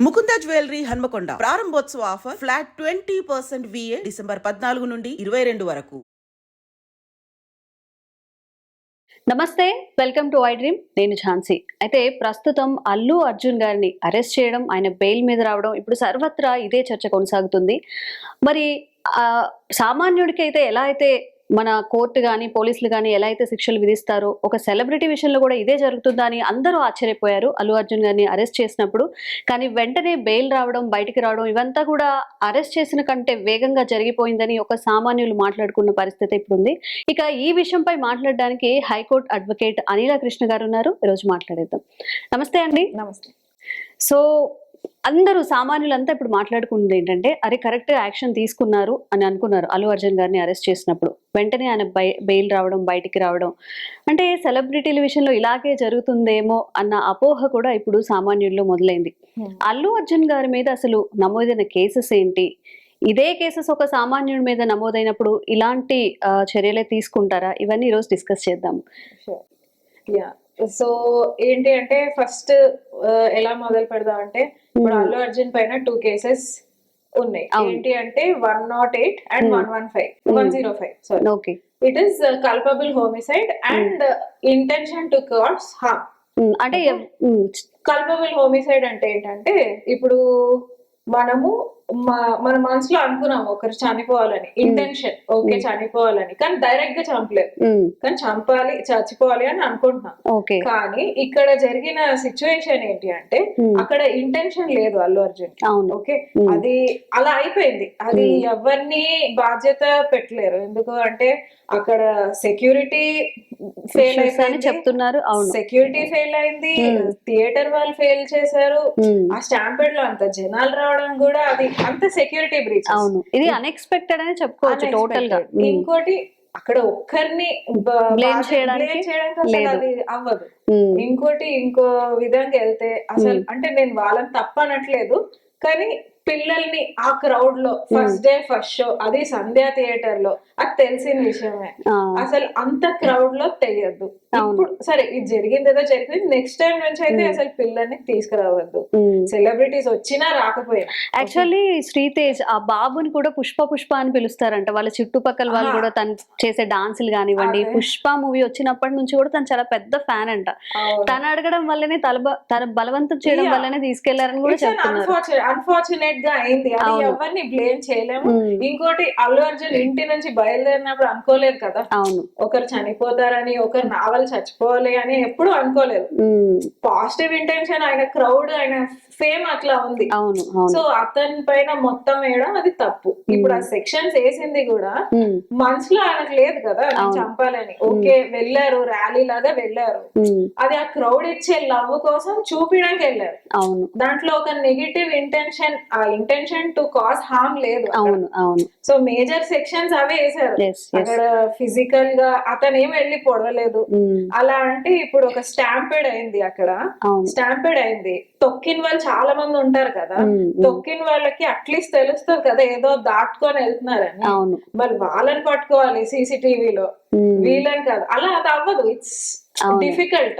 Mukunda jewellery Hanamkonda ప్రారంభోత్సవ offer flat 20% VA December 14 నుండి 22 వరకు. నమస్తే, వెల్కమ్ టు ఐ డ్రీమ్. నేను ఝాన్సీ. అయితే ప్రస్తుతం అల్లు అర్జున్ గారిని అరెస్ట్ చేయడం, ఆయన బెయిల్ మీద రావడం ఇప్పుడు సర్వత్రా ఇదే చర్చ కొనసాగుతుంది. మరి సామాన్యుడికి అయితే ఎలా అయితే మన కోర్టు కానీ పోలీసులు కానీ ఎలా అయితే శిక్షలు విధిస్తారో, ఒక సెలబ్రిటీ విషయంలో కూడా ఇదే జరుగుతుందా అని అందరూ ఆశ్చర్యపోయారు అల్లు అర్జున్ గారిని అరెస్ట్ చేసినప్పుడు. కానీ వెంటనే బెయిల్ రావడం, బయటికి రావడం ఇవంతా కూడా అరెస్ట్ చేసిన కంటే వేగంగా జరిగిపోయిందని ఒక సామాన్యులు మాట్లాడుకున్న పరిస్థితి ఇప్పుడు ఉంది. ఇక ఈ విషయంపై మాట్లాడడానికి హైకోర్టు అడ్వకేట్ అనిల కృష్ణ గారు ఉన్నారు. ఈరోజు మాట్లాడేద్దాం. నమస్తే అండి. నమస్తే. సో అందరూ సామాన్యులంతా ఇప్పుడు మాట్లాడుకుంది ఏంటంటే, అరే కరెక్ట్ యాక్షన్ తీసుకున్నారు అని అనుకున్నారు అల్లు అర్జున్ గారిని అరెస్ట్ చేసినప్పుడు. వెంటనే ఆయన బెయిల్ రావడం, బయటికి రావడం అంటే సెలబ్రిటీల విషయంలో ఇలాగే జరుగుతుందేమో అన్న అపోహ కూడా ఇప్పుడు సామాన్యుల్లో మొదలైంది. అల్లు అర్జున్ గారి మీద అసలు నమోదైన కేసెస్ ఏంటి? ఇదే కేసెస్ ఒక సామాన్యుడి మీద నమోదైనప్పుడు ఇలాంటి చర్యలే తీసుకుంటారా? ఇవన్నీ ఈరోజు డిస్కస్ చేద్దాం. సో ఏంటి అంటే ఫస్ట్ ఎలా మొదలు పెడదాం అంటే, ఇప్పుడు అల్లు అర్జున్ పైన 2 కేసెస్ ఉన్నాయి. ఏంటి అంటే 108 and 115 sorry. Okay. It is culpable homicide and intention to cause harm. అంటే కల్పబుల్ హోమిసైడ్ అంటే ఏంటంటే, ఇప్పుడు మనము మన మనసులో అనుకున్నాం ఒకరు చనిపోవాలని, ఇంటెన్షన్ ఓకే చనిపోవాలని, కానీ డైరెక్ట్ గా చంపలేదు, కానీ చచ్చిపోవాలి అని అనుకుంటున్నాం. కానీ ఇక్కడ జరిగిన సిచ్యువేషన్ ఏంటి అంటే, అక్కడ ఇంటెన్షన్ లేదు అల్లు అర్జున్. ఓకే, అది అలా అయిపోయింది. అది ఎవరిని బాధ్యత పెట్టలేరు. ఎందుకు అంటే అక్కడ సెక్యూరిటీ ఫెయిల్ అయిపోయింది చెప్తున్నారు. సెక్యూరిటీ ఫెయిల్ అయింది, థియేటర్ వాళ్ళు ఫెయిల్ చేశారు. ఆ స్టాంపెడ్ లో అంత జనాలు రావడం కూడా అది అంత సెక్యూరిటీ బ్రీచ్. అవును, ఇది అన్ఎక్స్పెక్టెడ్ అని చెప్పుకోవచ్చు టోటల్ గా. ఇంకోటి అక్కడ ఒక్కరిని బ్లేమ్ చేయడానికి అసలు అది అవ్వదు. ఇంకోటి ఇంకో విధంగా వెళ్తే అసలు అంటే నేను వాళ్ళని తప్పనట్లేదు, కానీ పిల్లల్ని ఆ క్రౌడ్ లో ఫస్ట్ డే ఫస్ట్ షో, అది సంధ్యా థియేటర్ లో, అది తెలిసిన విషయమే. అసలు అంత క్రౌడ్ లో తెలియద్దు. ఇప్పుడు సరే ఇది జరిగింది ఏదో జరిగింది, నెక్స్ట్ టైం నుంచి అయితే అసలు పిల్లల్ని తీసుకురావద్దు. సెలబ్రిటీస్ వచ్చినా రాకపోయినా. యాక్చువల్లీ శ్రీతేజ్ ఆ బాబుని కూడా పుష్ప అని పిలుస్తారంట. వాళ్ళ చుట్టుపక్కల వాళ్ళు కూడా తను చేసే డాన్సులు కానివ్వండి, పుష్ప మూవీ వచ్చినప్పటి నుంచి కూడా తను చాలా పెద్ద ఫ్యాన్ అంట. తను అడగడం వల్లనే తన బలవంతం చేయడం వల్లనే తీసుకెళ్లారని కూడా చెప్తున్నారు. అన్ఫార్చునేట్ గా అయింది. అది ఎవరిని బ్లేమ్ చేయలేము. ఇంకోటి అల్లు అర్జున్ ఇంటి నుంచి బయలుదేరినప్పుడు అనుకోలేదు కదా ఒకరు చనిపోతారని, ఒకరు నావల్ చచ్చిపోవాలి అని ఎప్పుడు అనుకోలేదు. పాజిటివ్ ఇంటెన్షన్, ఆయన క్రౌడ్, ఆయన ఫేమ్ అట్లా ఉంది. సో అతని పైన మొత్తం వేయడం అది తప్పు. ఇప్పుడు ఆ సెక్షన్స్ వేసింది కూడా మనసులో ఆయనకు లేదు కదా చంపాలని. ఓకే వెళ్ళారు, ర్యాలీ లాగా వెళ్ళారు, అది ఆ క్రౌడ్ ఇచ్చే లవ్ కోసం చూపించడానికి వెళ్ళారు. దాంట్లో ఒక నెగిటివ్ ఇంటెన్షన్, ఆ ఇంటెన్షన్ టు కాజ్ హార్మ్ లేదు. సో మేజర్ సెక్షన్స్ అవే వేసారు. అక్కడ ఫిజికల్ గా అతను ఏం వెళ్ళి పొడవలేదు. అలా అంటే ఇప్పుడు ఒక స్టాంపెడ్ అయింది, అక్కడ స్టాంపెడ్ అయింది. తొక్కిన వాళ్ళు చాలా మంది ఉంటారు కదా, తొక్కిన వాళ్ళకి అట్లీస్ట్ తెలుస్తుంది కదా ఏదో దాటుకొని వెళ్తున్నారని. మరి వాళ్ళని పట్టుకోవాలి సీసీటీవీలో, వీళ్ళని కాదు. అలా అది అవ్వదు. It's difficult.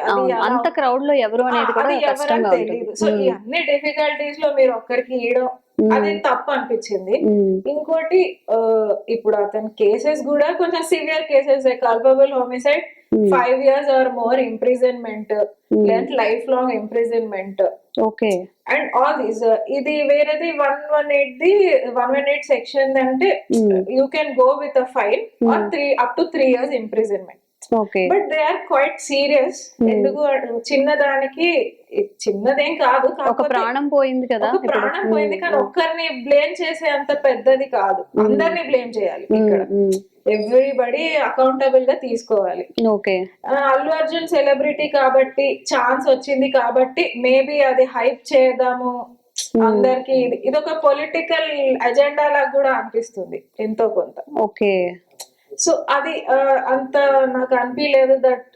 అంత క్రౌడ్ లో ఎవరు అనేది కూడా ఎవరని తెలియదు. సో ఈ అన్ని డిఫికల్టీస్ లో మీరు ఒక్కరికి ఇయడం అది తప్పు అనిపించింది. ఇంకోటి ఇప్పుడు అతని కేసెస్ కూడా కొంచెం severe cases. Culpable homicide 5 years or more imprisonment, life long imprisonment. Okay. And all these ఇది వేరేది 118 సెక్షన్ అంటే you can go with a fine or up to 3 years imprisonment. But they are quite serious. ఎందుకు చిన్నదానికి, చిన్నదేం కాదు, ఒక ప్రాణం పోయింది కదా, ఒక ప్రాణం పోయింది, కానీ ఒక్కరిని బ్లేమ్ చేసే అంత పెద్దది కాదు. అందరినీ బ్లేమ్ చేయాలి ఇక్కడ. ఎవ్రీబడి అకౌంటబుల్ గా తీసుకోవాలి. అల్లు అర్జున్ సెలబ్రిటీ కాబట్టి, ఛాన్స్ వచ్చింది కాబట్టి మేబీ అది హైప్ చేద్దాము అందరికి. ఇది ఒక పొలిటికల్ అజెండా లాగా కూడా అనిపిస్తుంది ఎంతో కొంత. ఓకే. సో అది అంత నాకు అనిపించలేదు దట్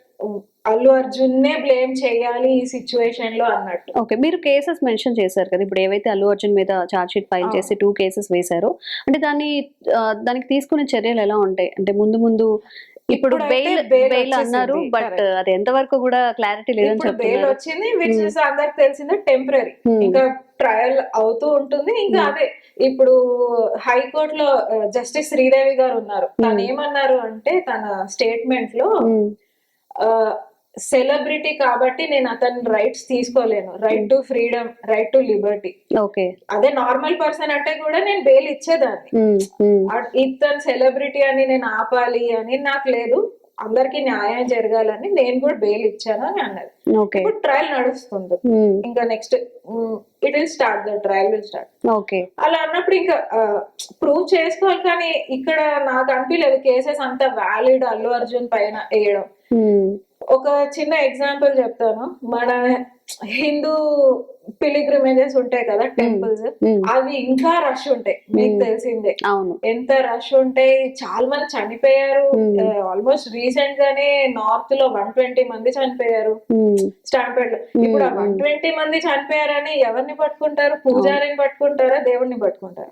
అల్లు అర్జున్ నే బ్లేమ్ చేయాలి ఈ సిచ్యువేషన్ లో అన్నట్టు. ఓకే, మీరు కేసెస్ మెన్షన్ చేశారు కదా, ఇప్పుడు ఏవైతే అల్లు అర్జున్ మీద ఛార్జ్ షీట్ ఫైల్ చేసి 2 కేసెస్ వేశారో, అంటే దానికి తీసుకునే చర్యలు ఎలా ఉంటాయి? అంటే ముందు ఇప్పుడు ఇప్పుడైతే బెయిల్ అన్నారు, వచ్చేసింది. But Correct. అది ఎంతవరకు కూడా క్లారిటీ లేదని ఇప్పుడు బెయిల్ చెప్తున్నారు. వచ్చింది, విచ్ ఇస్ అందరికి తెలిసిందే టెంపరీ. Hmm. ఇంకా ట్రయల్ అవుతూ ఉంటుంది. ఇంకా అదే ఇప్పుడు హైకోర్టులో జస్టిస్ శ్రీదేవి గారు ఉన్నారు. తను ఏమన్నారు అంటే తన స్టేట్మెంట్ లో సెలబ్రిటీ కాబట్టి నేను అతని రైట్స్ తీసుకోలేను, right to freedom, right to liberty. Okay. అదే నార్మల్ పర్సన్ అంటే కూడా నేను బెయిల్ ఇచ్చేదాన్ని. ఇతను సెలబ్రిటీ అని నేను ఆపాలి అని నాకు లేదు, అందరికి న్యాయం జరగాలని నేను కూడా బెయిల్ ఇచ్చాను అని అన్నది. ఓకే. ఇప్పుడు ట్రయల్ నడుస్తుంది. ఇంకా next it will start, the trial will start. Okay. అలా అన్నప్పుడు ఇంకా ప్రూవ్ చేసుకోవాలి. కానీ ఇక్కడ నాకు అనిపించలేదు కేసెస్ అంతా వ్యాలిడ్ అల్లు అర్జున్ పైన వేయడం. ఒక చిన్న ఎగ్జాంపుల్ చెప్తాను. మన హిందూ పిలిగ్రిమేజెస్ ఉంటాయి కదా, టెంపుల్స్, అవి ఇంకా రష్ ఉంటాయి, మీకు తెలిసిందే. అవును. ఎంత రష్ ఉంటాయి, చాలా మంది చనిపోయారు. ఆల్మోస్ట్ రీసెంట్ గానే నార్త్ లో 120 మంది చనిపోయారు స్టాంపెడ్ లో. ఇప్పుడు ఆ 120 మంది చనిపోయారని ఎవరిని పట్టుకుంటారు? పూజారిని పట్టుకుంటారా, దేవుడిని పట్టుకుంటారు?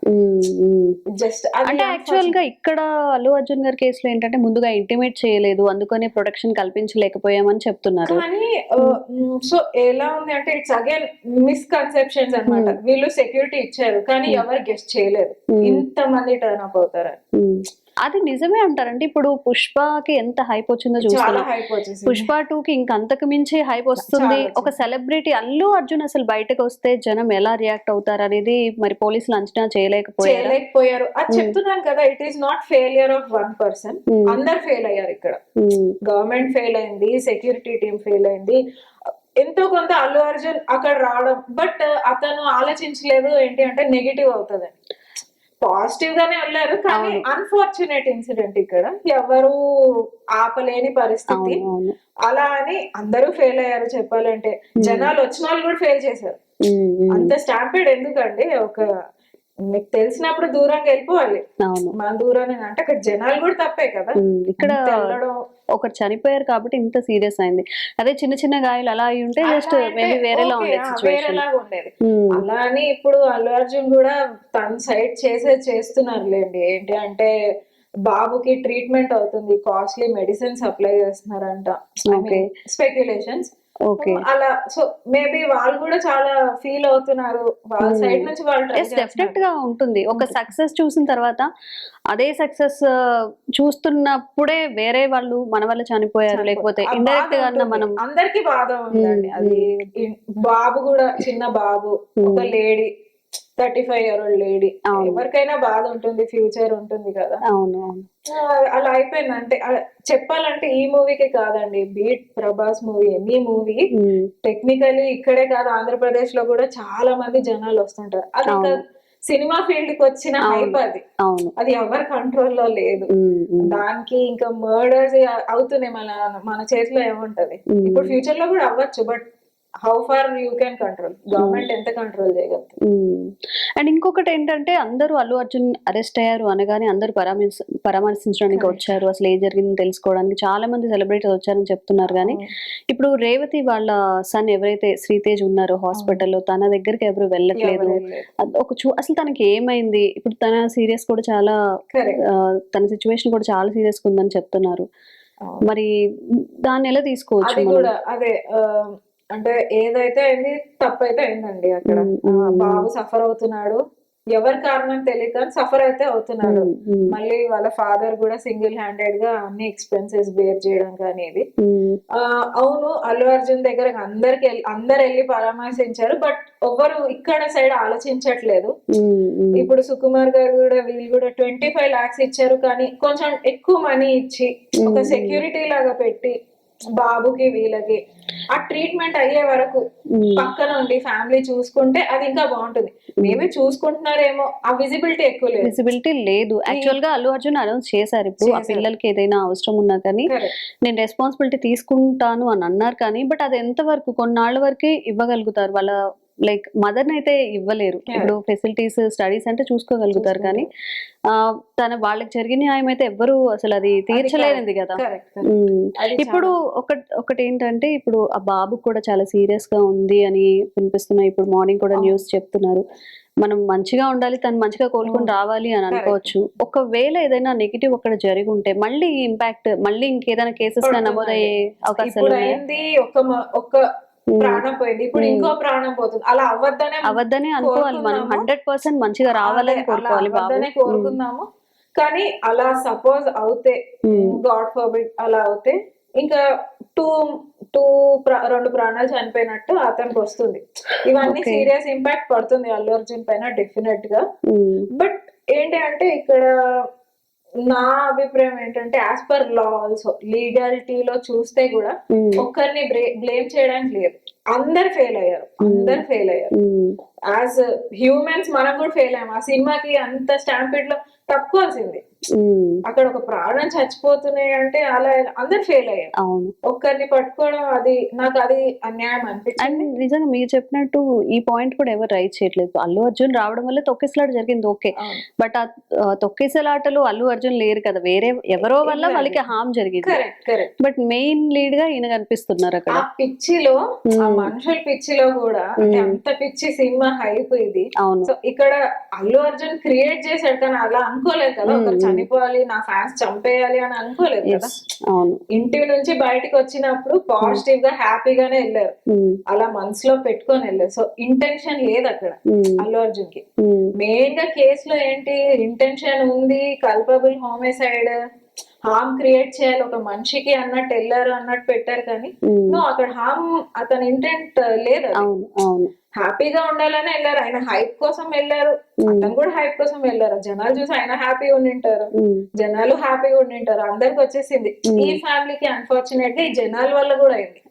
జస్ట్ అంటే యాక్చువల్ గా ఇక్కడ అల్లు అర్జున్ గారి కేసులో ఏంటంటే ముందుగా ఇంటిమేట్ చేయలేదు, అందుకనే ప్రొటెక్షన్ కల్పించలేకపోయామని చెప్తున్నారు. కానీ సో ఎలా ఉంది అంటే ఇట్స్ అగైన్ మిస్కన్సెప్షన్స్ అన్నమాట. వీళ్ళు సెక్యూరిటీ ఇచ్చారు కానీ ఎవరు గెస్ట్ చేయలేదు ఇంత మంది టర్న్ అప్ అవుతారని. అది నిజమే అంటారంటే ఇప్పుడు పుష్పకి ఎంత హైప్ వచ్చిందో చాలా చూస్తున్నాం. హైప్ వచ్చేసింది. పుష్ప 2కి ఇంకా అంతకు మించి హైప్ వస్తుంది. ఒక సెలబ్రిటీ అల్లు అర్జున్ అసలు బయటకు వస్తే జనం ఎలా రియాక్ట్ అవుతారు అనేది మరి పోలీసులు అంచనా చేయలేకపోయారు. అది చెప్తున్నాను కదా, it is not failure of one person. అందరు ఫెయిల్ అయ్యారు ఇక్కడ. గవర్నమెంట్ ఫెయిల్ అయింది, సెక్యూరిటీ టీం ఫెయిల్ అయింది, ఎంతో కొంత అల్లు అర్జున్ అక్కడ రావడం. బట్ అతను ఆలోచించలేదు ఏంటి అంటే నెగిటివ్ అవుతుంది. పాజిటివ్ గానే వెళ్ళారు కానీ అన్ఫార్చునేట్ ఇన్సిడెంట్ ఇక్కడ, ఎవరు ఆపలేని పరిస్థితి. అలా అని అందరూ ఫెయిల్ అయ్యారు చెప్పాలంటే. జనాలు వచ్చిన వాళ్ళు కూడా ఫెయిల్ చేశారు. అంత స్టాంపేడ్ ఎందుకండి? ఒక మీకు తెలిసినప్పుడు దూరంగా వెళ్ళిపోవాలి. మన దూరాన్ని అంటే అక్కడ జనాలు కూడా తప్పే కదా. ఇక్కడ ఒకటి చనిపోయారు కాబట్టి ఇంత సీరియస్ అయింది. అదే చిన్న చిన్న గాయాలు అలా అయి ఉంటే జస్ట్ మేబీ వేరేలా ఉండేది. అలా అని ఇప్పుడు అల్లు అర్జున్ కూడా తన సైడ్ చేస్తున్నారు లేండి. ఏంటి అంటే బాబుకి ట్రీట్మెంట్ అవుతుంది, కాస్ట్లీ మెడిసిన్ సప్లై చేస్తున్నారంట, స్పెక్యులేషన్స్. అలా సో మేబీ వాళ్ళు కూడా చాలా ఫీల్ అవుతున్నారు. వాళ్ళ సైడ్ నుంచి వాళ్ళు డెఫినెట్ గా ఉంటుంది. ఒక సక్సెస్ చూసిన తర్వాత అదే సక్సెస్ చూస్తున్నప్పుడే వేరే వాళ్ళు మన వల్ల చనిపోయారు లేకపోతే ఇండైరెక్ట్ గా మనం అందరికి బాధ ఉందండి. అది బాబు కూడా చిన్న బాబు, ఒక లేడీ 35-year-old లేడీ, ఎవరికైనా బాధ ఉంటుంది, ఫ్యూచర్ ఉంటుంది కదా. అలా అయిపోయింది. అంటే చెప్పాలంటే ఈ మూవీకి కాదండి, beat Prabhas movie, any movie technically ఇక్కడే కాదు ఆంధ్రప్రదేశ్ లో కూడా చాలా మంది జనాలు వస్తుంటారు. అది సినిమా ఫీల్డ్ కి వచ్చిన హైప్. అది ఎవరి కంట్రోల్ లో లేదు. దానికి ఇంకా మర్డర్స్ అవుతున్నాయి. మన చేతిలో ఏముంటది? ఇప్పుడు ఫ్యూచర్ లో కూడా అవ్వచ్చు, but how far you can control? Government ఎంత కంట్రోల్ చేయగలుగుతుంది? అండ్ ఇంకొకటి ఏంటంటే అందరూ అల్లు అర్జున్ అరెస్ట్ అయ్యారు అనగానే అందరూ పరామర్శించడానికి వచ్చారు, అసలు ఏం జరిగింది తెలుసుకోవడానికి చాలా మంది సెలబ్రిటీస్ వచ్చారని చెప్తున్నారు. కానీ ఇప్పుడు రేవతి వాళ్ళ సన్ ఎవరైతే శ్రీతేజ్ ఉన్నారో హాస్పిటల్లో, తన దగ్గరికి ఎవరు వెళ్ళట్లేదు. అసలు తనకి ఏమైంది? ఇప్పుడు తన సీరియస్ కూడా చాలా, తన సిచ్యువేషన్ కూడా చాలా సీరియస్ గా ఉందని చెప్తున్నారు. మరి దాన్ని ఎలా తీసుకోవచ్చు? అదే అంటే ఏదైతే అయింది తప్పైతే అయిందండి. అక్కడ బాబు సఫర్ అవుతున్నాడు, ఎవరి కారణం తెలియక సఫర్ అయితే అవుతున్నాడు. మళ్ళీ వాళ్ళ ఫాదర్ కూడా సింగిల్ హ్యాండెడ్ గా అన్ని ఎక్స్పెన్సెస్ బేర్ చేయడం కానీ ఇది. అవును, అల్లు అర్జున్ దగ్గర అందరు వెళ్ళి పరామర్శించారు, బట్ ఎవరు ఇక్కడ సైడ్ ఆలోచించట్లేదు. ఇప్పుడు సుకుమార్ గారు కూడా వీళ్ళు కూడా 25 lakhs ఇచ్చారు, కానీ కొంచెం ఎక్కువ మనీ ఇచ్చి ఒక సెక్యూరిటీ లాగా పెట్టి బాబుకి వీళ్ళకి ఆ ట్రీట్మెంట్ అయ్యే వరకు పక్కన ఉండి ఫ్యామిలీ చూసుకుంటే అది ఇంకా బాగుంటుంది. మేమే చూసుకుంటున్నారేమో, ఆ విజిబిలిటీ ఎక్కువ లేదు. విజిబిలిటీ లేదు. యాక్చువల్ గా అల్లు అర్జున్ అనౌన్స్ చేశారు ఇప్పుడు ఆ పిల్లలకి ఏదైనా అవసరం ఉన్నా కానీ నేను రెస్పాన్సిబిలిటీ తీసుకుంటాను అని అన్నారు. కానీ బట్ అది ఎంత వరకు కొన్నాళ్ళ వరకే ఇవ్వగలుగుతారు. వాళ్ళ లైక్ మదర్ అయితే ఇవ్వలేరు. ఇప్పుడు ఫెసిలిటీస్ స్టడీస్ అంటే చూసుకోగలుగుతారు, కానీ వాళ్ళకి జరిగిన న్యాయం అయితే ఎవ్వరు అసలు అది తీర్చలేనిది కదా. ఇప్పుడు ఒకటి ఏంటంటే ఇప్పుడు ఆ బాబు కూడా చాలా సీరియస్ గా ఉంది అని వినిపిస్తున్నాయి. ఇప్పుడు మార్నింగ్ కూడా న్యూస్ చెప్తున్నారు. మనం మంచిగా ఉండాలి, తను మంచిగా కోలుకొని రావాలి అని అనుకోవచ్చు. ఒకవేళ ఏదైనా నెగిటివ్ అక్కడ జరిగి ఉంటే మళ్ళీ ఇంపాక్ట్, మళ్ళీ ఇంకేదైనా కేసెస్ నమోదయ్యే అవకాశాలు ఇప్పుడు ఉన్నాయా? అయింది ఒక ప్రాణం పోయింది, ఇప్పుడు ఇంకో ప్రాణం పోతుంది. అలా అవద్దనే అనుకోవాలి మనం. 100% మంచిగా రావాలని కోరుకోవాలి బాబు. కోరుకుందాము. కానీ అలా సపోజ్ అవుతే, గాడ్ ఫర్బిడ్ అలా అవుతే, ఇంకా రెండు ప్రాణాలు చనిపోయినట్టు అతనికి వస్తుంది. ఇవన్నీ సీరియస్ ఇంపాక్ట్ పడుతుంది అల్లు అర్జున్ పైన డెఫినెట్ గా. బట్ ఏంటి అంటే ఇక్కడ నా అభిప్రాయం ఏంటంటే, యాజ్ పర్ లా ఆల్సో లీగాలిటీలో చూస్తే కూడా ఒక్కరిని బ్లేమ్ చేయడానికి లేదు. అందరు ఫెయిల్ అయ్యారు. యాజ్ హ్యూమన్స్ మనం కూడా ఫెయిల్ అయ్యాం. ఆ సినిమాకి అంత స్టాంపిడ్ లో తప్పుకోవాల్సింది. అక్కడ ఒక ప్రాణం చచ్చిపోతున్నాయి అంటే అలా అందరు ఫెయిల్ అయ్యారు. ఒక్కరిని పట్టుకోవడం నాకు అది అన్యాయం అనిపించింది. అండ్ నిజంగా మీరు చెప్పినట్టు ఈ పాయింట్ కూడా ఎవరు రైట్ చేయట్లేదు. అల్లు అర్జున్ రావడం వల్ల తొక్కిసలాట జరిగింది, ఓకే. బట్ ఆ తొక్కిసలాటలు అల్లు అర్జున్ లేరు కదా, వేరే ఎవరో వల్ల వాళ్ళకి హామ్ జరిగింది. బట్ మెయిన్ లీడ్ గా ఈయన కనిపిస్తున్నారు అక్కడ. ఆ పిచ్చిలో, ఆ మనుషుల పిచ్చిలో కూడా, అంటే అంత పిచ్చి సినిమా హైప్ ఇది. సో ఇక్కడ అల్లు అర్జున్ క్రియేట్ చేశాడు, కానీ అలా అనుకోలేదు కదా. ఒకరు చనిపోవాలి, నా ఫ్యాన్స్ చంపేయాలి అని అనుకోలేదు కదా. ఇంటి నుంచి బయటకు వచ్చినప్పుడు పాజిటివ్ గా హ్యాపీగానే వెళ్ళారు, అలా మనసులో పెట్టుకొని వెళ్ళారు. సో ఇంటెన్షన్ లేదు అక్కడ అల్లు అర్జున్ కి. మెయిన్ గా కేసులో ఏంటి ఇంటెన్షన్ ఉంది, కల్పబుల్ హోమిసైడ్, హార్మ్ క్రియేట్ చేయాలి ఒక మనిషికి అన్నట్టు వెళ్ళారు అన్నట్టు పెట్టారు. కానీ అక్కడ హార్మ్ అతని ఇంటెంట్ లేదు. హ్యాపీగా ఉండాలని వెళ్ళారు, ఆయన హైప్ కోసం వెళ్ళారు, అతను కూడా హైప్ కోసం వెళ్ళారు. జనాలు చూసి ఆయన హ్యాపీగా ఉండింటారు, జనాలు హ్యాపీగా ఉండింటారు, అందరికి వచ్చేసింది. ఈ ఫ్యామిలీకి అన్ఫార్చునేట్ గా ఈ జనాల వల్ల కూడా అయింది.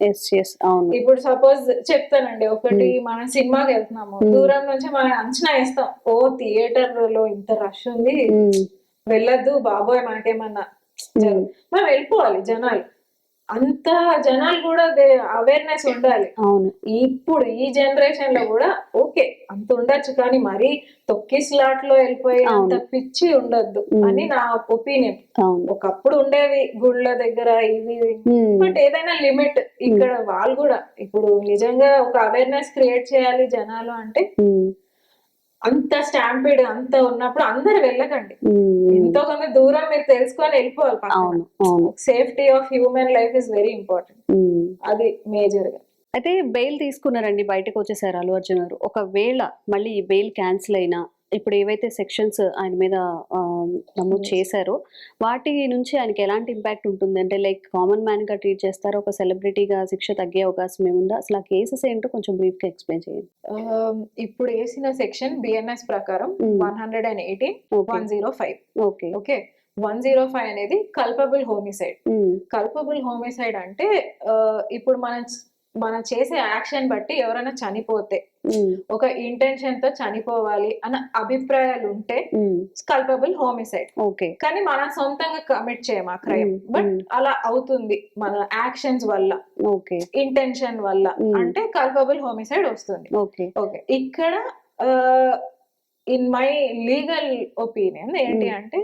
ఇప్పుడు సపోజ్ చెప్తానండి ఒకటి, మనం సినిమాకి వెళ్తున్నాము, దూరం నుంచి మనం అంచనా వేస్తాం, ఓ థియేటర్ లో ఇంత రష్ ఉంది, వెళ్ళొద్దు బాబోయ్ మనకేమన్నా మనం వెళ్ళిపోవాలి. జనాలు అంత జనాలు కూడా అవేర్నెస్ ఉండాలి. ఇప్పుడు ఈ జనరేషన్ లో కూడా ఓకే అంత ఉండొచ్చు, కానీ మరీ తొక్కిస్లాట్ లో వెళ్ళిపోయి అంత పిచ్చి ఉండొద్దు అని నా ఒపీనియన్. ఒకప్పుడు ఉండేవి గుళ్ళ దగ్గర ఇవి, బట్ ఏదైనా లిమిట్. ఇక్కడ వాళ్ళు కూడా ఇప్పుడు నిజంగా ఒక అవేర్నెస్ క్రియేట్ చేయాలి జనాలు అంటే, అంత స్టాంపిడ్ అంత ఉన్నప్పుడు అందరు వెళ్ళకండి, ఎంతో కొంత దూరం మీరు తెలుసుకొని వెళ్ళిపోవాలి. Safety of human life is very important, అది మేజర్ గా. అయితే బెయిల్ తీసుకున్నారండి, బయటకు వచ్చేసారు అల్లు అర్జున్ గారు. ఒకవేళ మళ్ళీ ఈ బెయిల్ క్యాన్సిల్ అయినా, ఇప్పుడు ఏవైతే సెక్షన్స్ ఆయన మీద నమోదు చేశారో వాటి నుంచి ఆయనకి ఎలాంటి ఇంపాక్ట్ ఉంటుంది? అంటే లైక్ కామన్ మ్యాన్ గా ట్రీట్ చేస్తారో, ఒక సెలబ్రిటీగా శిక్ష తగ్గే అవకాశం ఏముందా? అసలు ఆ కేసెస్ ఏంటో కొంచెం బ్రీఫ్ గా ఎక్స్ప్లెయిన్ చేయండి. ఇప్పుడు వేసిన సెక్షన్ బిఎన్ఎస్ ప్రకారం 118, 105. ఓకే 105 అనేది కల్పబుల్ హోమిసైడ్. కల్పబుల్ హోమిసైడ్ అంటే ఇప్పుడు మనం చేసే యాక్షన్ బట్టి ఎవరైనా చనిపోతే, ఒక ఇంటెన్షన్ తో చనిపోవాలి అన్న అభిప్రాయాలు ఉంటే కల్పబుల్ హోమిసైడ్. కానీ మనం సొంతంగా కమిట్ చేయము ఆ క్రైమ్, బట్ అలా అవుతుంది మన యాక్షన్స్ వల్ల, ఇంటెన్షన్ వల్ల, అంటే కల్పబుల్ హోమిసైడ్ వస్తుంది. ఓకే ఇక్కడ ఇన్ మై లీగల్ ఒపీనియన్ ఏంటి అంటే,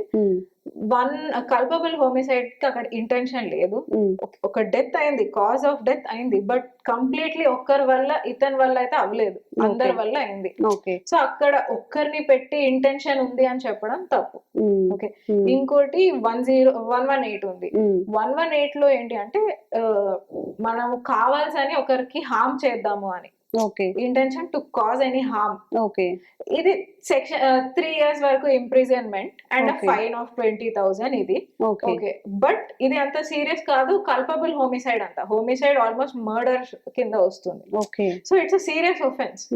కల్పబుల్ హోమిసైడ్ కి అక్కడ ఇంటెన్షన్ లేదు, ఒక డెత్ అయింది, కాజ్ ఆఫ్ డెత్ అయింది, బట్ కంప్లీట్లీ ఒక్కరి వల్ల ఇతని వల్ల అయితే అవ్వలేదు, అందరి వల్ల అయింది. సో అక్కడ ఒక్కరిని పెట్టి ఇంటెన్షన్ ఉంది అని చెప్పడం తప్పు. ఓకే ఇంకోటి 118 ఉంది. 118 లో ఏంటి అంటే, మనము కావాల్సని ఒకరికి హార్మ్ చేద్దాము అని, intention to cause any harm. ఇది సెక్షన్ 3 years వరకు ఇంప్రిజన్మెంట్ అండ్ ఫైన్ ఆఫ్ 20,000 ఇది. ఓకే బట్ ఇది అంత సీరియస్ కాదు. కల్పబుల్ హోమిసైడ్ అంత, హోమిసైడ్ ఆల్మోస్ట్ మర్డర్ కింద వస్తుంది. So it's a serious offence.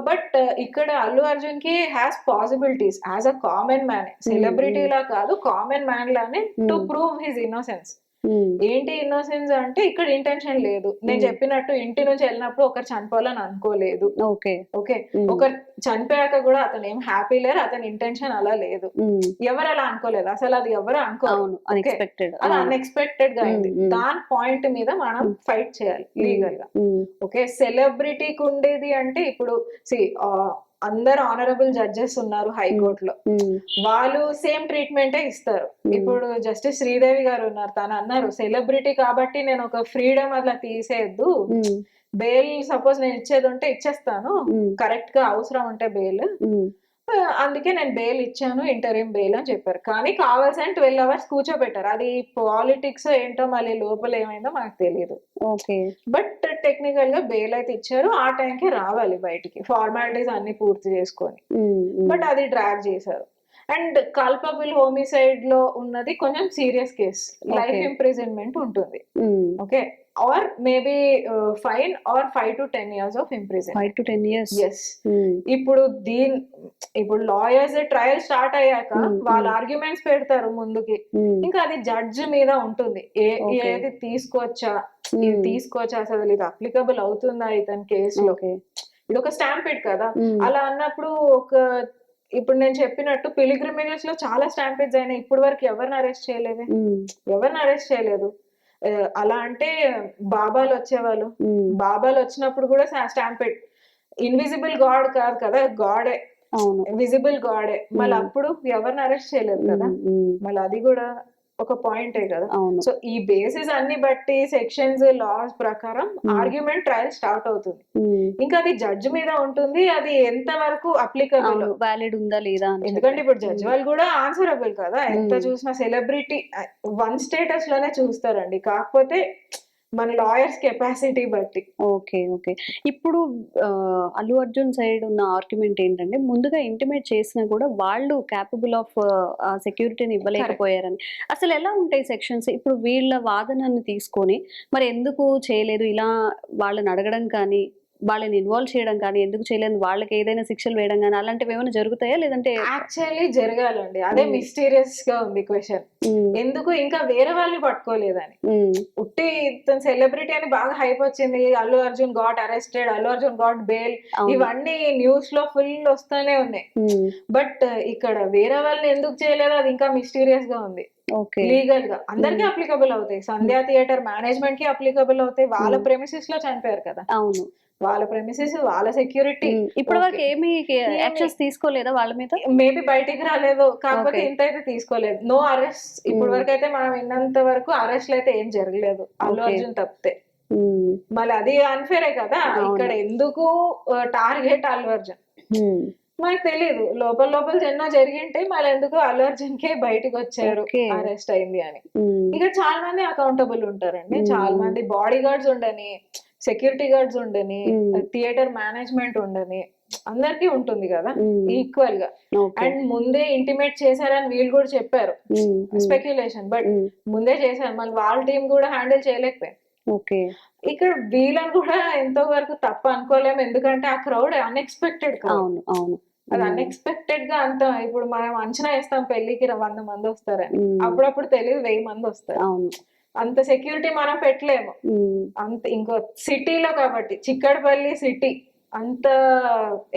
But ఇక్కడ అల్లు అర్జున్ కి has possibilities as a common man, celebrity లా కాదు, కామన్ మ్యాన్ లానే టు ప్రూవ్ హిజ్ ఇన్నోసెన్స్. ఏంటి ఇన్నోసెన్స్ అంటే, ఇక్కడ ఇంటెన్షన్ లేదు. నేను చెప్పినట్టు ఇంటి నుంచి వెళ్ళినప్పుడు ఒకరు చనిపోవాలని అనుకోలేదు. ఓకే ఒకరు చనిపోయాక కూడా అతను ఏం హ్యాపీ లేరు, అతని ఇంటెన్షన్ అలా లేదు, ఎవరు అలా అనుకోలేదు అసలు, అది ఎవరు అనుకోరు, అది అన్ఎక్స్పెక్టెడ్ గా అయింది. దాని పాయింట్ మీద మనం ఫైట్ చేయాలి లీగల్ గా. ఓకే సెలబ్రిటీకి ఉండేది అంటే, ఇప్పుడు అందరు ఆనరబుల్ జడ్జెస్ ఉన్నారు హైకోర్టులో, వాళ్ళు సేమ్ ట్రీట్మెంటే ఇస్తారు. ఇప్పుడు జస్టిస్ శ్రీదేవి గారు ఉన్నారు, తను అన్నారు సెలబ్రిటీ కాబట్టి నేను ఒక ఫ్రీడమ్ అట్లా తీసేయద్దు, బెయిల్ సపోజ్ నేను ఇచ్చేది ఉంటే ఇచ్చేస్తాను, కరెక్ట్ గా అవసరం ఉంటే బెయిల్, అందుకే నేను బెయిల్ ఇచ్చాను, ఇంటరిం బెయిల్ అని చెప్పారు. కానీ కావాల్సిన 12 hours కూర్చోబెట్టారు. అది పాలిటిక్స్ ఏంటో మళ్ళీ లోపల ఏమైందో మనకు తెలియదు. బట్ టెక్నికల్ గా బెయిల్ అయితే ఇచ్చారు. ఆ టైంకి రావాలి బయటికి, ఫార్మాలిటీస్ అన్ని పూర్తి చేసుకొని. బట్ అది డ్రాగ్ చేశారు. అండ్ కల్పబుల్ హోమిసైడ్ లో ఉన్నది కొంచెం సీరియస్ కేస్, లైఫ్ ఇంప్రిజన్మెంట్ ఉంటుంది. Okay, or maybe fine or 5 to 10 years of imprisonment. 5 to 10 years. Yes. ఇప్పుడు లాయర్స్ ట్రయల్ స్టార్ట్ అయ్యాక వాళ్ళ ఆర్గ్యుమెంట్స్ పెడతారు ముందుకి, ఇంకా అది జడ్జ్ మీద ఉంటుంది. ఏది తీసుకోవచ్చా అసలు ఇది అప్లికబుల్ అవుతుందా ఇతని కేసులో. ఇది ఒక స్టాంపిడ్ కదా. అలా అన్నప్పుడు ఇప్పుడు నేను చెప్పినట్టు పిలిగ్రిమేజెస్ లో చాలా స్టాంపిడ్స్ అయినాయి. ఇప్పుడు వరకు ఎవరిని అరెస్ట్ చేయలేదు. అలా అంటే బాబాలు వచ్చేవాళ్ళు, బాబాలు వచ్చినప్పుడు కూడా స్టాంపిడ్, ఇన్విజిబుల్ గాడ్ కాదు కదా, గాడే, విజిబుల్ గాడే. మళ్ళీ అప్పుడు ఎవరిని అరెస్ట్ చేయలేదు కదా. మళ్ళీ అది కూడా ఒక పాయింటే కదా. సో ఈ బేసిస్ అన్ని బట్టి సెక్షన్స్ లాస్ ప్రకారం ఆర్గ్యుమెంట్ ట్రయల్ స్టార్ట్ అవుతుంది. ఇంకా అది జడ్జ్ మీద ఉంటుంది, అది ఎంత వరకు అప్లికబుల్, వ్యాలిడ్ ఉందా లేదా. ఎందుకంటే ఇప్పుడు జడ్జ్ వాళ్ళు కూడా ఆన్సరబుల్ కదా. ఎంత చూసినా సెలబ్రిటీ వన్ స్టేటస్ లోనే చూస్తారండి, కాకపోతే మన లాయర్స్ కెపాసిటీ బట్టి. ఓకే. ఇప్పుడు అల్లు అర్జున్ సైడ్ ఉన్న ఆర్గ్యుమెంట్ ఏంటంటే, ముందుగా ఇంటిమేట్ చేసినా కూడా వాళ్ళు క్యాపబుల్ ఆఫ్ సెక్యూరిటీని ఇవ్వలేకపోయారని. అసలు ఎలా ఉంటాయి సెక్షన్స్? ఇప్పుడు వీళ్ళ వాదనని తీసుకొని మరి ఎందుకు చేయలేదు, ఇలా వాళ్ళని అడగడం కానీ, వాళ్ళని ఇన్వాల్వ్ చేయడం కానీ, ఎందుకు చేయలేదు, వాళ్ళకి ఏదైనా శిక్షలు వేయడం కానీ అలాంటివి ఏమైనా జరుగుతాయా? లేదంటే యాక్చువల్లీ జరగాలండి, అదే మిస్టీరియస్ గా ఉంది క్వశ్చన్. ఎందుకు ఇంకా వేరే వాళ్ళని పట్టుకోలేదని. ఉట్టి సెలబ్రిటీ అని బాగా హైప్ వచ్చింది, Allu Arjun got arrested, Allu Arjun got bail, ఇవన్నీ న్యూస్ లో ఫుల్ వస్తూనే ఉన్నాయి. బట్ ఇక్కడ వేరే వాళ్ళని ఎందుకు చేయలేదు, అది ఇంకా మిస్టీరియస్ గా ఉంది. లీగల్ గా అందరికి అప్లికబుల్ అవుతాయి, సంధ్యా థియేటర్ మేనేజ్మెంట్ కి అప్లికబుల్ అవుతాయి. వాళ్ళ ప్రెమిసెస్ లో చనిపోయారు కదా. అవును, వాళ్ళ ప్రెమిసెస్, వాళ్ళ సెక్యూరిటీ. ఇప్పటి వరకు ఏమి యాక్షన్స్ తీసుకోలేదా వాళ్ళ మీద? మేబీ బయటికి రాలేదు, కాకపోతే ఇంత అయితే తీసుకోలేదు. No arrest. ఇప్పటి వరకు అయితే మనం విన్నంత వరకు అరెస్ట్లు అయితే ఏం జరగలేదు, అల్లు అర్జున్ తప్పితే. మళ్ళీ అది అన్ఫేరే కదా. ఇక్కడ ఎందుకు టార్గెట్ అల్లు అర్జున్ మనకు తెలియదు. లోపల ఎన్నో జరిగింటే మళ్ళీ ఎందుకు అల్లు అర్జున్ కే బయటకు వచ్చారు, అరెస్ట్ అయింది అని. ఇక్కడ చాలా మంది అకౌంటబుల్ ఉంటారండి. చాలా మంది బాడీ గార్డ్స్ ఉండని, సెక్యూరిటీ గార్డ్స్ ఉండని, థియేటర్ మేనేజ్మెంట్ ఉండని, అందరికి ఉంటుంది కదా ఈక్వల్ గా. అండ్ ముందే ఇంటిమేట్ చేశారని వీళ్ళు కూడా చెప్పారు, స్పెక్యులేషన్, బట్ ముందే చేశారు. మళ్ళీ వాళ్ళ టీం కూడా హ్యాండిల్ చేయలేకపోయారు. ఇక్కడ వీళ్ళని కూడా ఎంతో వరకు తప్ప అనుకోలేము, ఎందుకంటే ఆ క్రౌడ్ అన్ఎక్స్పెక్టెడ్ కదా. అది అన్ఎక్స్పెక్టెడ్ గా అంత. ఇప్పుడు మనం అంచనా వేస్తాం పెళ్లికి 100 మంది వస్తారని, అప్పుడప్పుడు తెలియదు 1000 మంది వస్తారు. అంత సెక్యూరిటీ మనం పెట్టలేము. అంత ఇంకో సిటీలో కాబట్టి, చిక్కడపల్లి సిటీ, అంత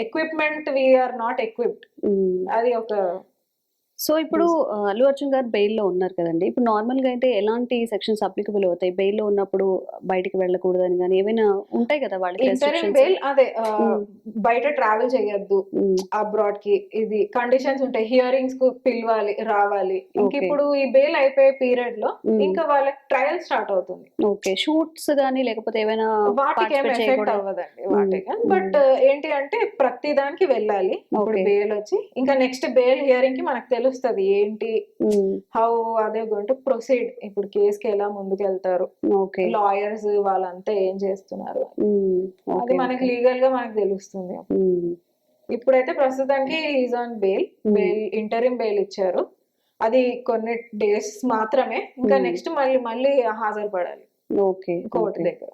ఎక్విప్మెంట్ వీఆర్ నాట్ ఎక్విప్డ్. అది ఒక. సో ఇప్పుడు అల్లు అర్జున్ గారు బెయిల్లో ఉన్నారు కదండి. ఇప్పుడు నార్మల్ గా అయితే ఎలాంటి సెక్షన్స్ అప్లికబుల్ అవుతాయి? బెయిల్లో ఉన్నప్పుడు బయటికి వెళ్ళకూడదని కానీ ఏమైనా ఉంటాయి కదా వాళ్ళకి? బెయిల్ అదే, బయట ట్రావెల్ చేయొద్దు, అబ్రాడ్ కి, ఇది కండిషన్స్ ఉంటాయి. హియరింగ్స్ కు పిలవాలి, రావాలి. ఇంక ఇప్పుడు ఈ బెయిల్ అయిపోయే పీరియడ్ లో ఇంకా వాళ్ళకి ట్రయల్ స్టార్ట్ అవుతుంది. ఓకే, షూట్స్ గానీ లేకపోతే ఏమైనా వాటికి ఏం ఎఫెక్ట్ అవ్వదండి వాటికి. బట్ ఏంటి అంటే ప్రతి దానికి వెళ్ళాలి. ఇప్పుడు బెయిల్ వచ్చి ఇంకా నెక్స్ట్ బెయిల్ హియరింగ్ కి మనకు తెలుస్తుంది ఏంటి, హౌ అదే గోయింగ్ టు ప్రొసీడ్. ఇప్పుడు కేసుకి ఎలా ముందుకు వెళ్తారు, లాయర్స్ వాళ్ళంతా ఏం చేస్తున్నారు, అది మనకి లీగల్ గా మనకు తెలుస్తుంది. ఇప్పుడైతే ప్రస్తుతానికి ఈజ్ ఆన్ బెయిల్. ఇంటరిం బెయిల్ ఇచ్చారు, అది కొన్ని డేస్ మాత్రమే. ఇంకా నెక్స్ట్ మళ్ళీ హాజరుపడాలి కోర్టు దగ్గర.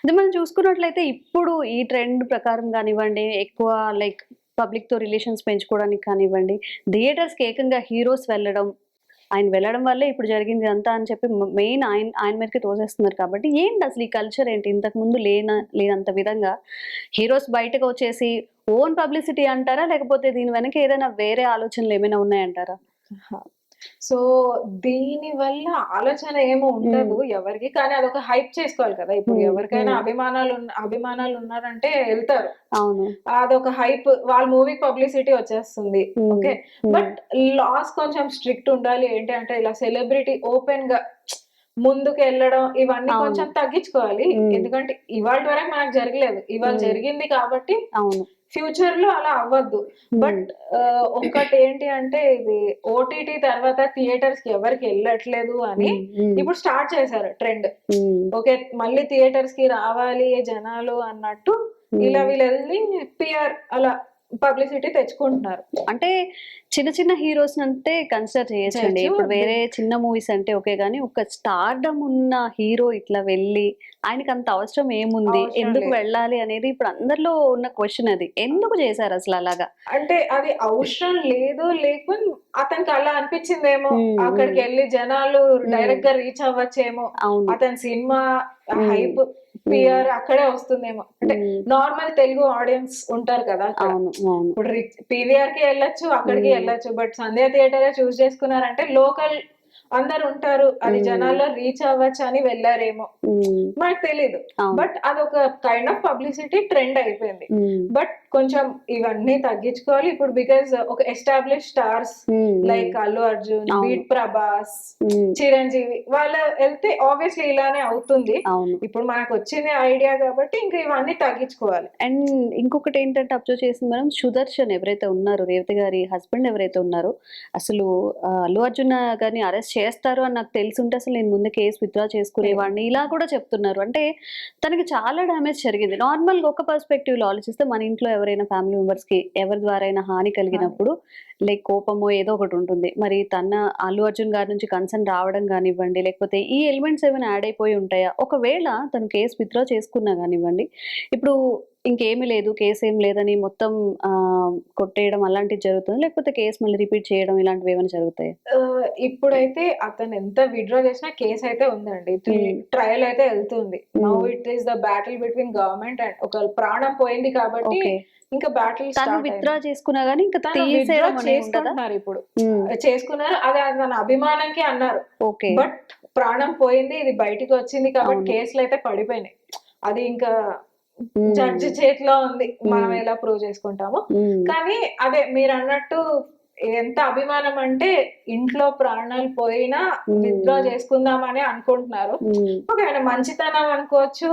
అదే మనం చూసుకున్నట్లయితే ఇప్పుడు ఈ ట్రెండ్ ప్రకారం కానివ్వండి, ఎక్కువ లైక్ పబ్లిక్ తో రిలేషన్స్ పెంచుకోవడానికి కానివ్వండి, థియేటర్స్ కి ఏకంగా హీరోస్ వెళ్ళడం వల్లే ఇప్పుడు జరిగింది అంతా అని చెప్పి మెయిన్ ఆయన మీదకి తోసేస్తున్నారు. కాబట్టి ఏంటి అసలు ఈ కల్చర్ ఏంటి? ఇంతకు ముందు లేనంత విధంగా హీరోస్ బయటకు వచ్చేసి ఓన్ పబ్లిసిటీ అంటారా, లేకపోతే దీని వెనక ఏదైనా వేరే ఆలోచనలు ఏమైనా ఉన్నాయంటారా? సో దీని వల్ల ఆలోచన ఏమో ఉండదు ఎవరికి, కానీ అదొక హైప్ చేసుకోవాలి కదా. ఇప్పుడు ఎవరికైనా అభిమానాలు ఉన్నారంటే వెళ్తారు, అదొక హైప్, వాళ్ళ మూవీ పబ్లిసిటీ వచ్చేస్తుంది. ఓకే, బట్ లాస్ కొంచెం స్ట్రిక్ట్ ఉండాలి. ఏంటి అంటే ఇలా సెలబ్రిటీ ఓపెన్ గా ముందుకు వెళ్ళడం ఇవన్నీ అవును. కొంచెం తగ్గించుకోవాలి. ఎందుకంటే ఇవాళ వరకు మనకు జరగలేదు, ఇవాళ జరిగింది కాబట్టి అవును. ఫ్యూచర్ లో అలా అవ్వద్దు. బట్ ఒక్కటి ఏంటి అంటే ఇది ఓటీటీ తర్వాత థియేటర్స్ కి ఎవరికి వెళ్ళట్లేదు అని ఇప్పుడు స్టార్ట్ చేశారు ట్రెండ్. ఓకే, మళ్ళీ థియేటర్స్ కి రావాలి జనాలు అన్నట్టు ఇలా వీళ్ళు వెళ్ళి పిఆర్ అలా పబ్లిసిటీ తెచ్చుకుంటున్నారు. అంటే చిన్న చిన్న హీరోస్ అంటే కన్సిడర్ చేయొచ్చండి. ఇప్పుడు వేరే చిన్న మూవీస్ అంటే ఓకే, కానీ ఒక స్టార్డమ్ ఉన్న హీరో ఇట్లా వెళ్ళి ఆయనకి అంత అవసరం ఏముంది, ఎందుకు వెళ్ళాలి అనేది ఇప్పుడు అందరిలో ఉన్న క్వశ్చన్. అది ఎందుకు చేశారు అసలు అలాగా? అంటే అది అవసరం లేదు, లేకపోతే అతనికి అలా అనిపించిందేమో, అక్కడికి వెళ్ళి జనాలు డైరెక్ట్ గా రీచ్ అవ్వచ్చేమో, అతని సినిమా హైప్ పిఆర్ అక్కడే వస్తుందేమో. అంటే నార్మల్ తెలుగు ఆడియన్స్ ఉంటారు కదా, ఇప్పుడు పీవీఆర్ కి వెళ్ళొచ్చు, అక్కడికి వెళ్ళొచ్చు. బట్ సంధ్యా థియేటర్ చూస్ చేసుకున్నారంటే లోకల్ అందరు ఉంటారు, అది జనాల్లో రీచ్ అవ్వచ్చు అని వెళ్ళారేమో, మనకు తెలీదు. బట్ అదొక కైండ్ ఆఫ్ పబ్లిసిటీ ట్రెండ్ అయిపోయింది. బట్ కొంచెం ఇవన్నీ తగ్గించుకోవాలి ఇప్పుడు, బికాజ్ ఒక establish stars like Allu Arjun, beat Prabhas, Chiranjeevi వాళ్ళు వెళ్తే ఆబ్వియస్లీ ఇలానే అవుతుంది. ఇప్పుడు మనకు వచ్చింది ఐడియా కాబట్టి ఇంకా ఇవన్నీ తగ్గించుకోవాలి. అండ్ ఇంకొకటి ఏంటంటే అబ్జర్వ్ చేసింది మనం, సుదర్శన్ ఎవరైతే ఉన్నారో, రేవతి గారి హస్బెండ్ ఎవరైతే ఉన్నారో, అసలు అల్లు అర్జున్ గారిని అరెస్ట్ చేస్తారు అని నాకు తెలుసుంటే అసలు నేను ముందు కేసు విత్డ్రా చేసుకునేవాడిని, ఇలా కూడా చెప్తున్నారు. అంటే తనకి చాలా డ్యామేజ్ జరిగింది. నార్మల్ గా ఒక పర్స్పెక్టివ్ లో ఆలోచిస్తే మన ఇంట్లో ఎవరైనా ఫ్యామిలీ మెంబర్స్ కి ఎవరి ద్వారా అయినా హాని కలిగినప్పుడు లైక్ కోపమో ఏదో ఒకటి ఉంటుంది. మరి తన అల్లు అర్జున్ గారి నుంచి కన్సర్న్ రావడం కానివ్వండి, లేకపోతే ఈ ఎలిమెంట్స్ ఏమైనా యాడ్ అయిపోయి ఉంటాయా, ఒకవేళ తను కేసు విత్డ్రా చేసుకున్నా కానివ్వండి, ఇప్పుడు ఇంకేమీ లేదు, కేసు ఏం లేదని మొత్తం కొట్టేయడం అలాంటివి జరుగుతుంది, లేకపోతే కేసు మళ్ళీ రిపీట్ చేయడం ఇలాంటివి ఏమైనా జరుగుతాయి? ఇప్పుడైతే అతను ఎంత విత్డ్రా చేసినా కేసు అయితే ఉందండి, ట్రయల్ అయితే వెళ్తుంది. Now it is the battle between government and ఒక ప్రాణం పోయింది కాబట్టి ఇంకా బ్యాటిల్ విత్డ్రా చేసుకున్నా గానీ ఇంకా చేసుకుంటున్నారు. ఇప్పుడు చేసుకున్నారు, అది తన అభిమానంకి అన్నారు. బట్ ప్రాణం పోయింది, ఇది బయటికి వచ్చింది కాబట్టి కేసులు అయితే పడిపోయినాయి. అది ఇంకా జడ్జి చేతిలో ఉంది, మనం ఎలా ప్రూవ్ చేసుకుంటామో. కానీ అదే మీరు అన్నట్టు ఎంత అభిమానం అంటే ఇంట్లో ప్రాణాలు పోయినా విత్డ్రా చేసుకుందామని అనుకుంటున్నారు. ఒక ఆయన మంచితనం అనుకోవచ్చు,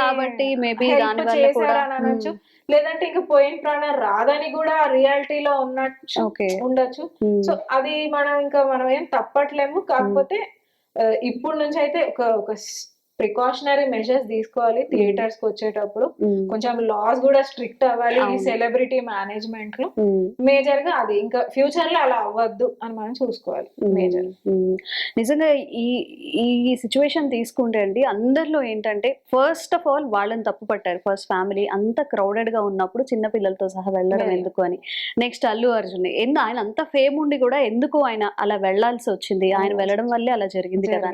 కాబట్టి అనొచ్చు, లేదంటే ఇంకా పోయిన ప్రాణం రాదని కూడా రియాలిటీలో ఉన్నట్టు ఉండొచ్చు. సో అది మనం ఏం తప్పట్లేము. కాకపోతే ఇప్పుడు నుంచి అయితే ఒక ప్రికాషనరీ మెజర్స్ తీసుకోవాలి. థియేటర్స్ కి వచ్చేటప్పుడు కొంచెం లాస్ కూడా స్ట్రిక్ట్ అవ్వాలి ఈ సెలబ్రిటీ మేనేజ్మెంట్ లో. మేజర్ గా అది ఇంకా ఫ్యూచర్ లో అలా అవ్వద్దు అని మనం చూసుకోవాలి. మేజర్ నిజంగా ఈ సిచ్యువేషన్ తీసుకుంటే అండి, అందరిలో ఏంటంటే ఫస్ట్ ఆఫ్ ఆల్ వాళ్ళని తప్పు పట్టారు. ఫస్ట్ ఫ్యామిలీ అంత క్రౌడెడ్ గా ఉన్నప్పుడు చిన్న పిల్లలతో సహా వెళ్ళడం ఎందుకు అని. నెక్స్ట్ అల్లు అర్జున్, ఆయన అంత ఫేమ్ ఉండి కూడా ఎందుకు ఆయన అలా వెళ్లాల్సి వచ్చింది, ఆయన వెళ్ళడం వల్లే అలా జరిగింది కదా.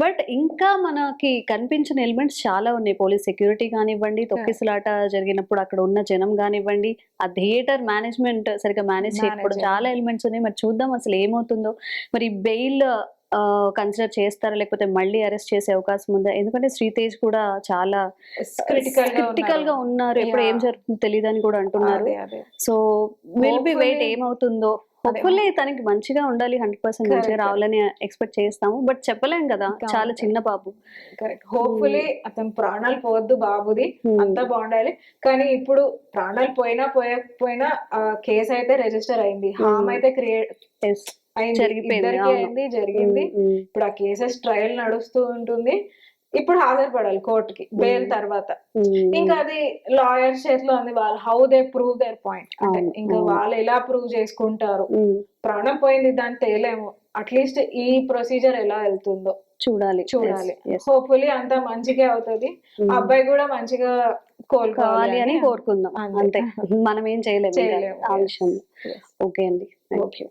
బట్ ఇంకా మనకి కనిపించిన ఎలిమెంట్స్ చాలా ఉన్నాయి. పోలీస్ సెక్యూరిటీ కానివ్వండి, తొక్కిసలాట జరిగినప్పుడు అక్కడ ఉన్న జనం కానివ్వండి, ఆ థియేటర్ మేనేజ్మెంట్ సరిగ్గా మేనేజ్ చేయకపోవడం, చాలా ఎలిమెంట్స్ ఉన్నాయి. మరి చూద్దాం అసలు ఏమవుతుందో. మరి బెయిల్ కన్సిడర్ చేస్తారా, లేకపోతే మళ్ళీ అరెస్ట్ చేసే అవకాశం ఉందా? ఎందుకంటే శ్రీతేజ్ కూడా చాలా క్రిటికల్ గా ఉన్నారు, ఎప్పుడు ఏం జరుగుతుందో తెలియదు అని కూడా అంటున్నారు. సో విల్ బి వెయిట్ ఏమవుతుందో. హోప్ఫుల్లీ తనకి మంచిగా ఉండాలి, 100% మంచిగా రావాలని ఎక్స్పెక్ట్ చేస్తాము. బట్ చెప్పలేం కదా, చాలా చిన్న బాబు. హోప్ఫుల్లీ అతను ప్రాణాలు పోవద్దు, బాబుది అంతా బాగుండాలి. కానీ ఇప్పుడు ప్రాణాలు పోయినా పోయకపోయినా కేసు అయితే రిజిస్టర్ అయింది, హామ్ అయితే జరిగింది. ఇప్పుడు ఆ కేసెస్ ట్రయల్ నడుస్తూ ఉంటుంది. ఇప్పుడు హాజరుపడాలి కోర్టుకి బెయిల్ తర్వాత. ఇంకా అది లాయర్ చేతిలో ఉంది, వాళ్ళు how they prove their point. అంటే ఇంకా వాళ్ళు ఎలా ప్రూవ్ చేసుకుంటారు. ప్రాణం పోయింది, దాన్ని తేలేము. అట్లీస్ట్ ఈ ప్రొసీజర్ ఎలా వెళ్తుందో చూడాలి. హోప్ఫుల్లీ అంతా మంచిగా అవుతుంది, అబ్బాయి కూడా మంచిగా కోలుకోవాలి అని కోరుకుందాం. అంతే, మనం ఏం చేయలేము ఆ విషయంలో. ఓకే అండి, థ్యాంక్ యూ.